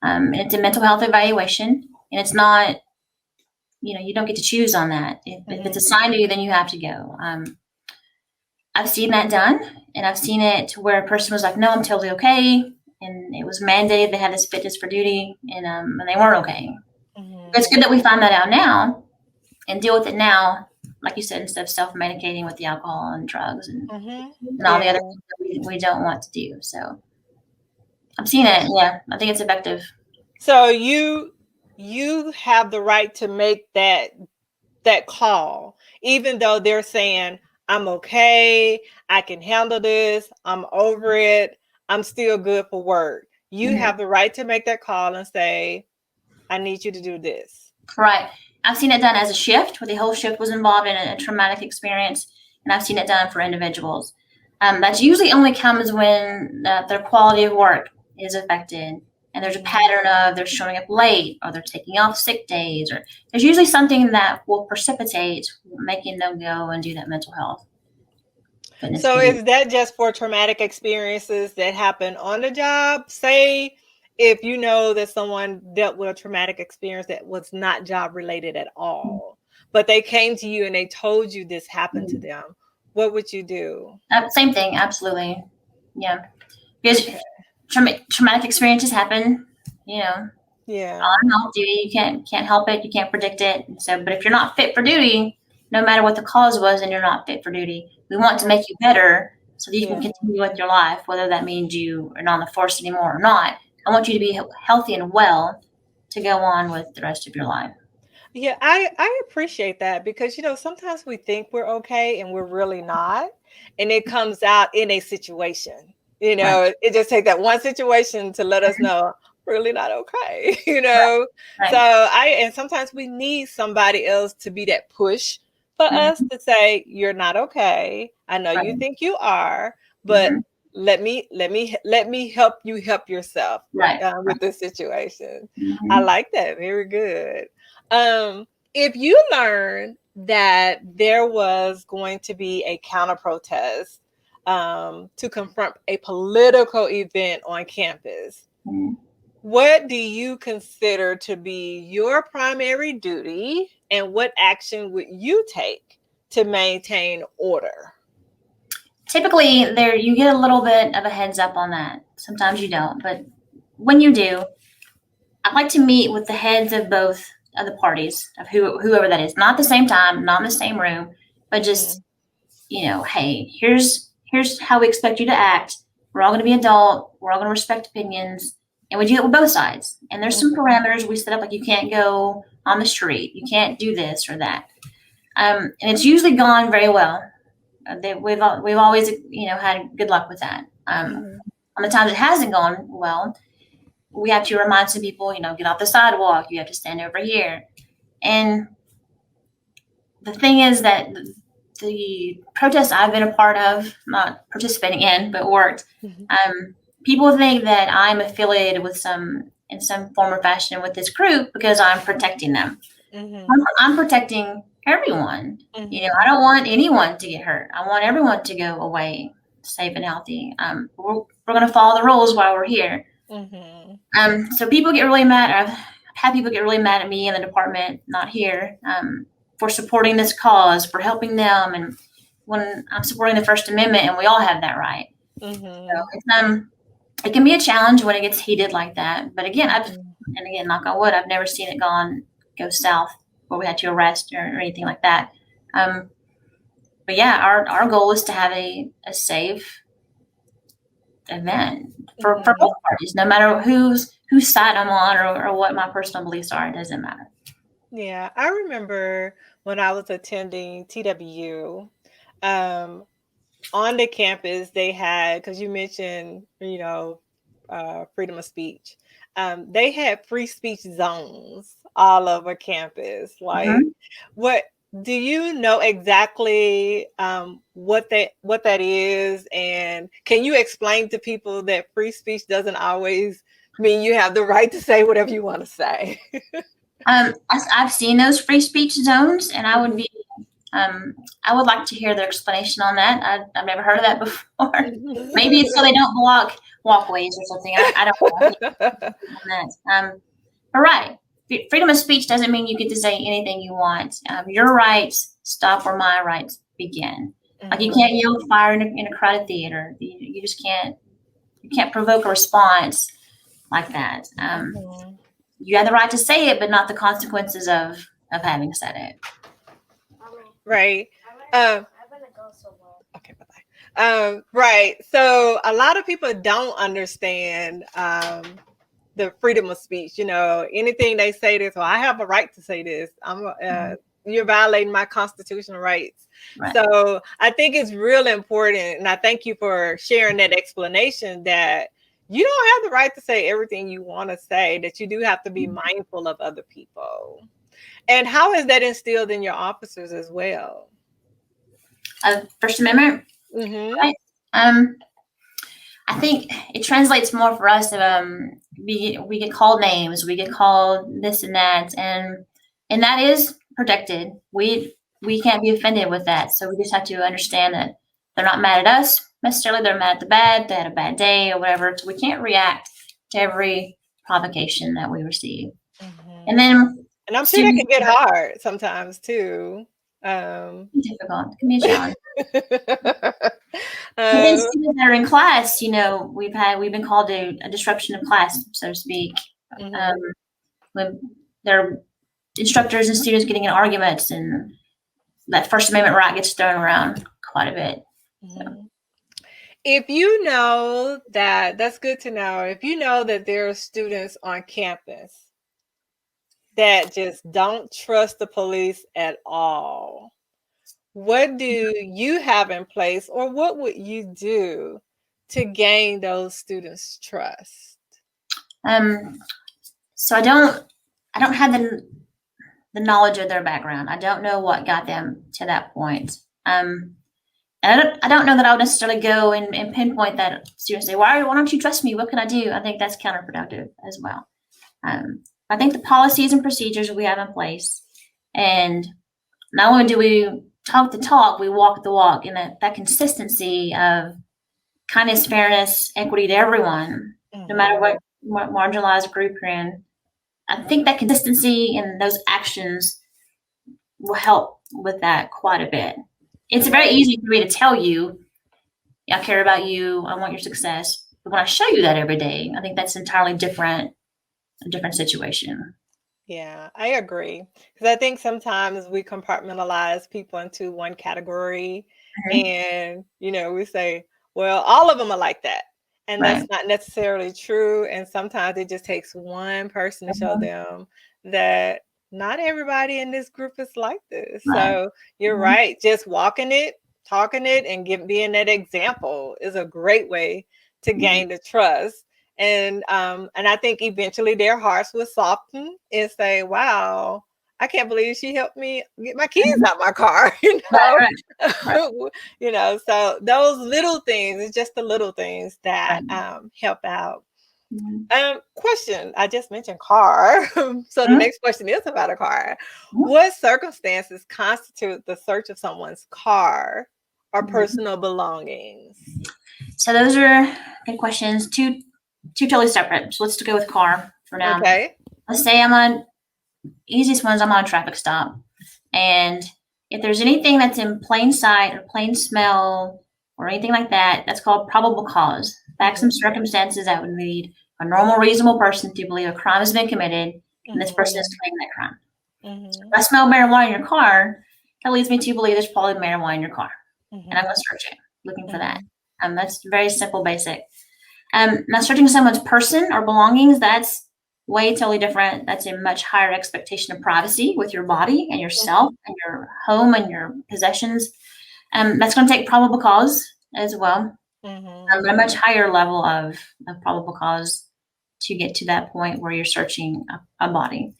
And it's a mental health evaluation, and it's not, you don't get to choose on that. If it's assigned to you, then you have to go. I've seen that done, and I've seen it where a person was like, no, I'm totally okay. And it was mandated they had this fitness for duty, and they weren't okay. It's good that we find that out now and deal with it now, like you said, instead of self-medicating with the alcohol and drugs and all the other things that we don't want to do. So I've seen it. Yeah, I think it's effective. So you have the right to make that call, even though they're saying, I'm okay, I can handle this, I'm over it, I'm still good for work. You have the right to make that call and say, I need you to do this. Right. I've seen it done as a shift where the whole shift was involved in a traumatic experience, and I've seen it done for individuals. That usually only comes when their quality of work is affected, and there's a pattern of they're showing up late or they're taking off sick days, or there's usually something that will precipitate making them go and do that mental health. So is that just for traumatic experiences that happen on the job? Say if you know that someone dealt with a traumatic experience that was not job related at all, but they came to you and they told you this happened to them, what would you do? Same thing. Absolutely. Yeah. Because traumatic experiences happen, Yeah. On off duty, you can't help it. You can't predict it. So, but if you're not fit for duty, no matter what the cause was, and you're not fit for duty, we want to make you better so that you can continue with your life, whether that means you are not on the force anymore or not. I want you to be healthy and well to go on with the rest of your life. Yeah, I appreciate that because, sometimes we think we're okay and we're really not. And it comes out in a situation. Right. It just takes that one situation to let us know, really not okay, you know? Right. So and sometimes we need somebody else to be that push for us to say, you're not okay. I know you think you are, but let me help you help yourself with this situation. I like that. Very good. If you learn that there was going to be a counter protest to confront a political event on campus, what do you consider to be your primary duty, and what action would you take to maintain order? Typically, there you get a little bit of a heads up on that. Sometimes you don't, but when you do, I'd like to meet with the heads of both of the parties, of whoever that is, not at the same time, not in the same room, but just hey, here's how we expect you to act. We're all going to be adult. We're all going to respect opinions, and we do it with both sides. And there's some parameters we set up, like you can't go on the street, you can't do this or that, and it's usually gone very well. We've always had good luck with that. On the times it hasn't gone well, we have to remind some people, get off the sidewalk. You have to stand over here. And the thing is that the protests I've been a part of, not participating in, but worked, people think that I'm affiliated with in some form or fashion with this group because I'm protecting them. I'm protecting everyone. I don't want anyone to get hurt. I want everyone to go away safe and healthy. We're going to follow the rules while we're here. So people get really mad. I've had people get really mad at me in the department, not here, for supporting this cause, for helping them. And when I'm supporting the First Amendment, and we all have that right. So it can be a challenge when it gets heated like that. But again, knock on wood, I've never seen it go south where we had to arrest or anything like that. But yeah, our goal is to have a safe event for both parties, no matter whose side I'm on or what my personal beliefs are. It doesn't matter. Yeah, I remember when I was attending TWU, on the campus they had, because you mentioned freedom of speech, they had free speech zones all over campus. Like, what do you know exactly what that is, and can you explain to people that free speech doesn't always mean you have the right to say whatever you want to say? I've seen those free speech zones, and I would I would like to hear their explanation on that. I've never heard of that before. Maybe it's so they don't block walkways or something. I don't know. But right, freedom of speech doesn't mean you get to say anything you want. Your rights stop where my rights begin. Like, you can't yell fire in a crowded theater. You just can't. You can't provoke a response like that. You have the right to say it, but not the consequences of having said it. Right. I'm gonna go somewhere. Okay, bye-bye. Right. So a lot of people don't understand the freedom of speech. Anything they say this, well, I have a right to say this. You're violating my constitutional rights. Right. So I think it's real important, and I thank you for sharing that explanation, that you don't have the right to say everything you want to say, that you do have to be mindful of other people. And how is that instilled in your officers as well? First Amendment? Right. I think it translates more for us. We get called names, we get called this and that, and that is protected. We can't be offended with that. So we just have to understand that they're not mad at us necessarily. They're mad at they had a bad day or whatever. So we can't react to every provocation that we receive. And then, and I'm sure that can get hard sometimes too. Difficult. It can be a challenge. But then students that are in class, we've been called a disruption of class, so to speak. When there are instructors and students getting in arguments, and that First Amendment right gets thrown around quite a bit. So. If you know that's good to know. If you know that there are students on campus that just don't trust the police at all, what do you have in place, or what would you do to gain those students' trust? So I don't have the knowledge of their background. I don't know what got them to that point. And I don't know that I would necessarily go and pinpoint that students say, why don't you trust me? What can I do? I think that's counterproductive as well. I think the policies and procedures we have in place, and not only do we talk the talk, we walk the walk, and that consistency of kindness, fairness, equity to everyone, no matter what marginalized group you're in. I think that consistency and those actions will help with that quite a bit. It's very easy for me to tell you, I care about you, I want your success. But when I show you that every day, I think that's entirely different, a different situation. Yeah, I agree. Because I think sometimes we compartmentalize people into one category and, we say, well, all of them are like that. And that's not necessarily true. And sometimes it just takes one person to show them that not everybody in this group is like this. So you're right. Just walking it, talking it, and being that example is a great way to gain the trust. And I think eventually their hearts will soften and say, wow, I can't believe she helped me get my keys out my car, so those little things, it's just the little things that help out. Question, I just mentioned car. So the next question is about a car. What circumstances constitute the search of someone's car or personal belongings? So those are good questions. Two totally separate. So let's go with car for now. Okay. Let's say easiest ones, I'm on a traffic stop. And if there's anything that's in plain sight or plain smell or anything like that, that's called probable cause. Facts and circumstances that would lead a normal, reasonable person to believe a crime has been committed and this person is committing that crime. So if I smell marijuana in your car, that leads me to believe there's probably marijuana in your car. And I'm going to search it, looking for that. That's very simple, basic. Now, searching someone's person or belongings, that's way totally different. That's a much higher expectation of privacy with your body and yourself and your home and your possessions. That's going to take probable cause as well. A much higher level of probable cause to get to that point where you're searching a body.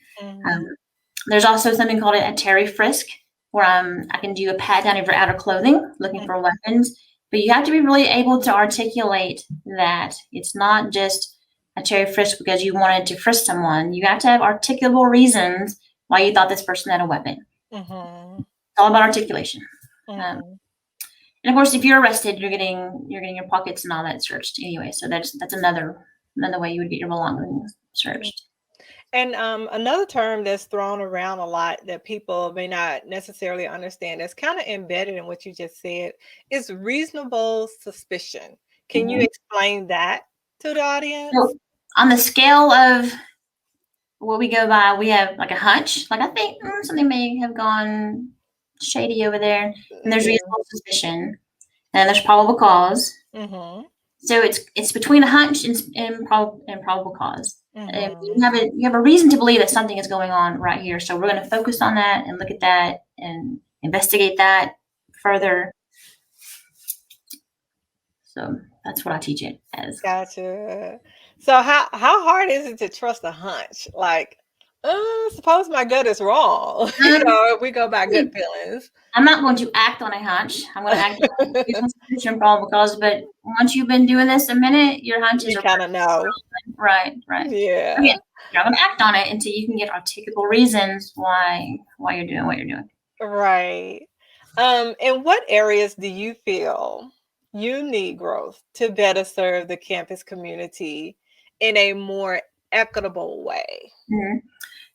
There's also something called a Terry Frisk, where I can do a pat down of your outer clothing, looking for weapons. But you have to be really able to articulate that it's not just a Terry Frisk because you wanted to frisk someone. You have to have articulable reasons why you thought this person had a weapon. It's all about articulation. And of course, if you're arrested, you're getting your pockets and all that searched anyway. So that's another way you would get your belongings searched. And another term that's thrown around a lot that people may not necessarily understand, that's kind of embedded in what you just said, is reasonable suspicion. Can you explain that to the audience? So, on the scale of what we go by, we have like a hunch. Like I think something may have gone shady over there. And there's reasonable suspicion. And there's probable cause. So it's between a hunch and probable cause. You have a reason to believe that something is going on right here. So we're going to focus on that and look at that and investigate that further. So that's what I teach it as. Gotcha. So how hard is it to trust a hunch? Like, suppose my gut is wrong. If we go by gut feelings. I'm not going to act on a hunch. I'm going to act on suspicion, probable cause. But once you've been doing this a minute, your hunches you kind of know. Right. Yeah. You're not going to act on it until you can get articulable reasons why you're doing what you're doing. Right. In what areas do you feel you need growth to better serve the campus community in a more equitable way?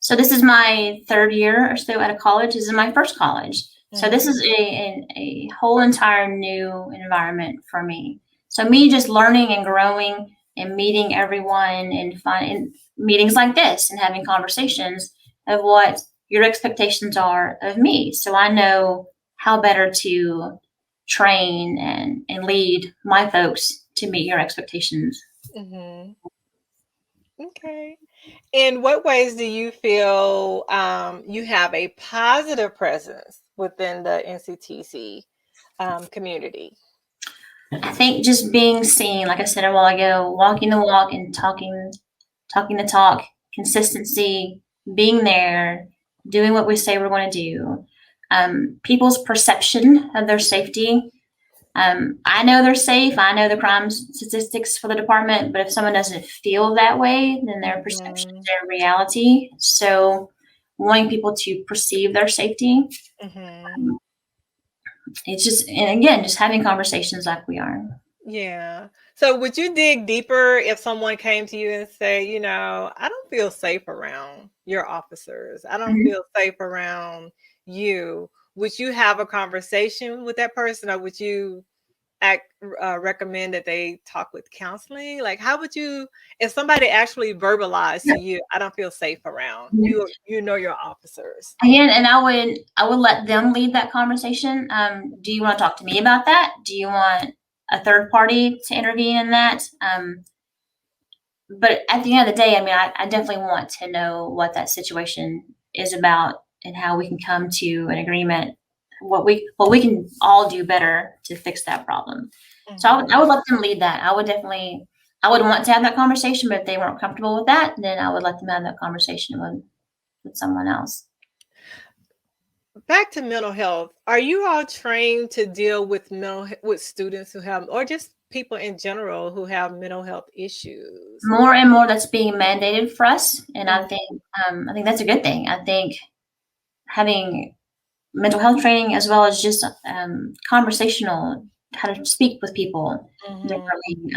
So this is my third year or so at a college. This is my first college. So this is a whole entire new environment for me. So me just learning and growing and meeting everyone and finding meetings like this and having conversations of what your expectations are of me. So I know how better to train and lead my folks to meet your expectations. Okay. In what ways do you feel you have a positive presence within the Nctc community? I think just being seen, like I said a while ago, walking the walk and talking talking the talk, consistency, being there, doing what we say we're going to do. People's perception of their safety. I know they're safe. I know the crime statistics for the department, but if someone doesn't feel that way, then their perception is their reality. So wanting people to perceive their safety. It's just, and again, just having conversations like we are. Yeah. So would you dig deeper if someone came to you and say, I don't feel safe around your officers. I don't feel safe around you. Would you have a conversation with that person, or would you recommend that they talk with counseling? Like, how would you, if somebody actually verbalized to you, I don't feel safe around you, your officers? Again, and I would let them lead that conversation. Do you want to talk to me about that? Do you want a third party to intervene in that? But at the end of the day, I mean, I definitely want to know what that situation is about and how we can come to an agreement, what we can all do better to fix that problem. So I would let them lead that. I would want to have that conversation, but if they weren't comfortable with that, then I would let them have that conversation with someone else. Back to mental health. Are you all trained to deal with students who have, or just people in general who have mental health issues? More and more that's being mandated for us, and I think that's a good thing. I think having mental health training as well as just conversational, how to speak with people differently.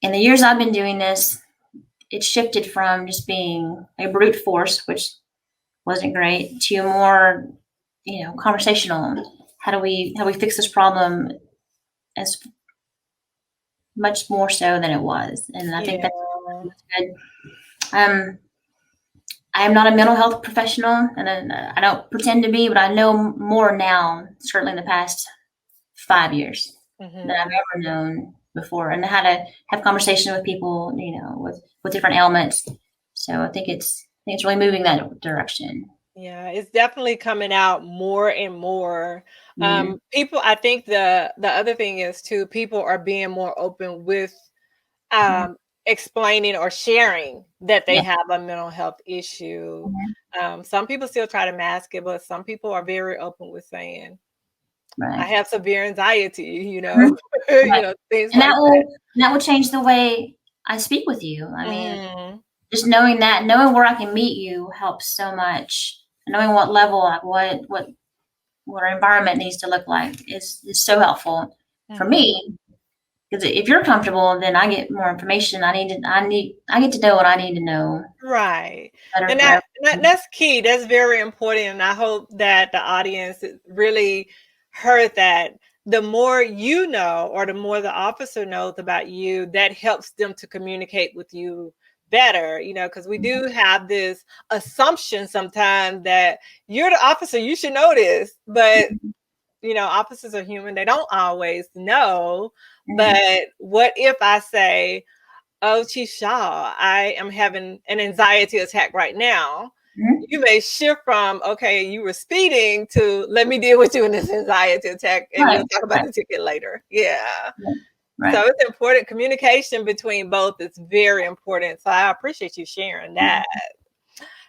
In the years I've been doing this, it shifted from just being a brute force, which wasn't great, to more, conversational. How do we fix this problem as much more so than it was? And I think that's good. I'm not a mental health professional, and I don't pretend to be, but I know more now, certainly in the past 5 years, than I've ever known before, and how to have conversation with people, with different ailments. So I think it's really moving that direction. Yeah, it's definitely coming out more and more. People, I think the other thing is too, people are being more open with explaining or sharing that they have a mental health issue. Some people still try to mask it, but some people are very open with saying, I have severe anxiety, things and like that will change the way I speak with you. I mean, just knowing where I can meet you helps so much. Knowing what level, what our environment needs to look like is so helpful for me. Because if you're comfortable, then I get more information. I get to know what I need to know. Right. And that's key. That's very important. And I hope that the audience really heard that. The more you know, or the more the officer knows about you, that helps them to communicate with you better, because we do have this assumption sometimes that you're the officer, you should know this, but officers are human, they don't always know. But what if I say, oh, Chief Shaw, I am having an anxiety attack right now. You may shift from, okay, you were speeding, to let me deal with you in this anxiety attack, and we'll talk about the ticket later. Yeah. So it's important. Communication between both is very important. So I appreciate you sharing that.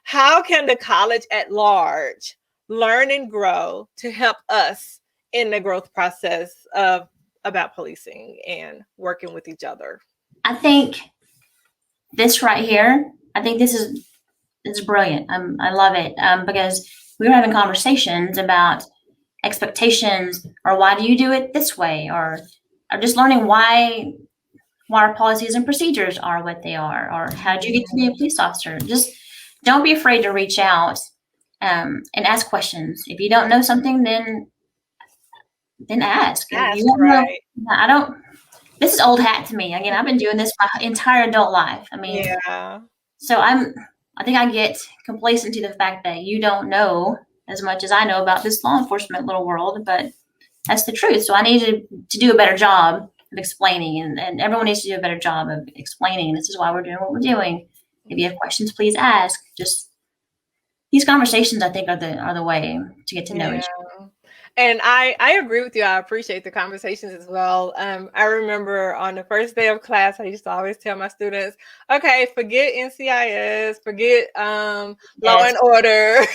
How can the college at large learn and grow to help us in the growth process about policing and working with each other? I think this right here, this is brilliant. I love it, because we were having conversations about expectations, or why do you do it this way, or just learning why our policies and procedures are what they are, or how did you get to be a police officer. Just don't be afraid to reach out and ask questions. If you don't know something, then ask. If you don't know, this is old hat to me. Again, I've been doing this my entire adult life. I mean, so I think I get complacent to the fact that you don't know as much as I know about this law enforcement little world, but that's the truth. So I need to do a better job of explaining, and everyone needs to do a better job of explaining. This is why we're doing what we're doing. If you have questions, please ask. Just these conversations, I think, are the way to get to know each other. And I agree with you. I appreciate the conversations as well. I remember on the first day of class, I used to always tell my students, okay, forget NCIS, forget Law and Order,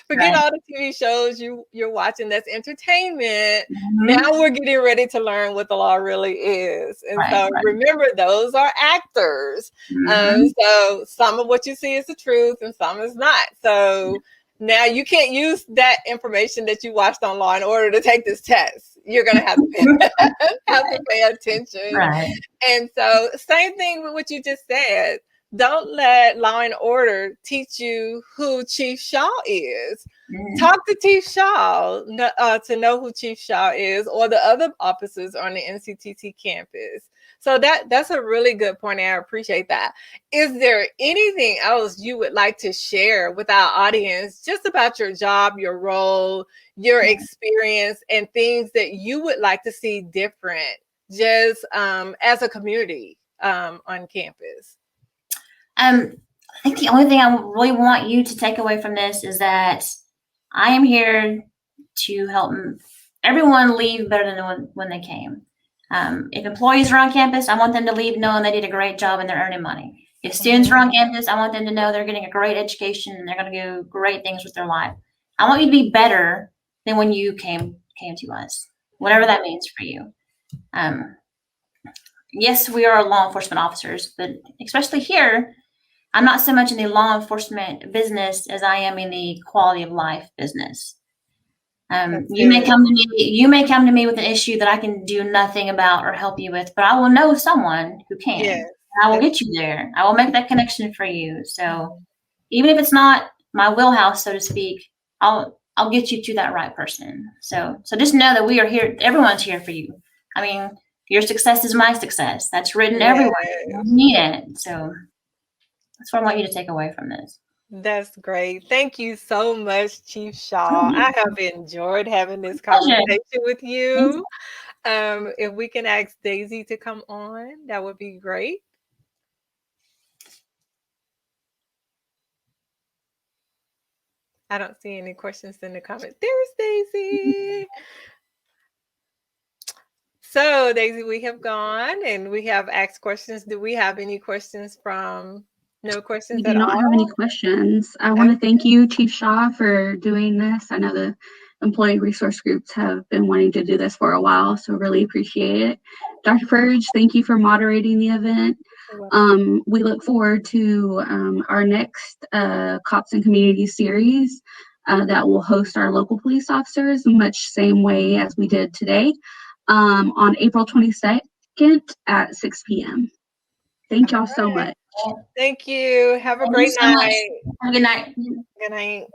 forget all the TV shows you're watching that's entertainment. Now we're getting ready to learn what the law really is. And so remember, those are actors. So some of what you see is the truth and some is not. So now you can't use that information that you watched on Law and Order to take this test. You're going to have to pay attention. And so same thing with what you just said. Don't let Law and Order teach you who Chief Shaw is. Talk to Chief Shaw to know who Chief Shaw is, or the other officers on the Nctc campus. So that's a really good point, and I appreciate that. Is there anything else you would like to share with our audience just about your job, your role, your experience, and things that you would like to see different just as a community on campus? I think the only thing I really want you to take away from this is that I am here to help everyone leave better than when they came. If employees are on campus, I want them to leave knowing they did a great job and they're earning money. If students are on campus, I want them to know they're getting a great education and they're going to do great things with their life. I want you to be better than when you came to us, whatever that means for you. Yes, we are law enforcement officers, but especially here, I'm not so much in the law enforcement business as I am in the quality of life business. You may come to me with an issue that I can do nothing about or help you with, but I will know someone who can. Yes. I will get you there. I will make that connection for you. So even if it's not my wheelhouse, so to speak, I'll get you to that right person. So just know that we are here. Everyone's here for you. I mean, your success is my success. That's written everywhere. You need it. So that's what I want you to take away from this. That's great. Thank you so much, Chief Shaw. I have enjoyed having this conversation with you. If we can ask Daisy to come on, that would be great. I don't see any questions in the comments. There's Daisy. So, Daisy, we have gone and we have asked questions. Do we have any questions from? No questions at all? We do not have any questions. I want to thank you, Chief Shaw, for doing this. I know the employee resource groups have been wanting to do this for a while, so really appreciate it. Dr. Burge, thank you for moderating the event. We look forward to our next Cops and Community series that will host our local police officers, much same way as we did today, on April 22nd at 6 p.m. Thank y'all so much. Thank you. Have a great night. Have a good night. Good night.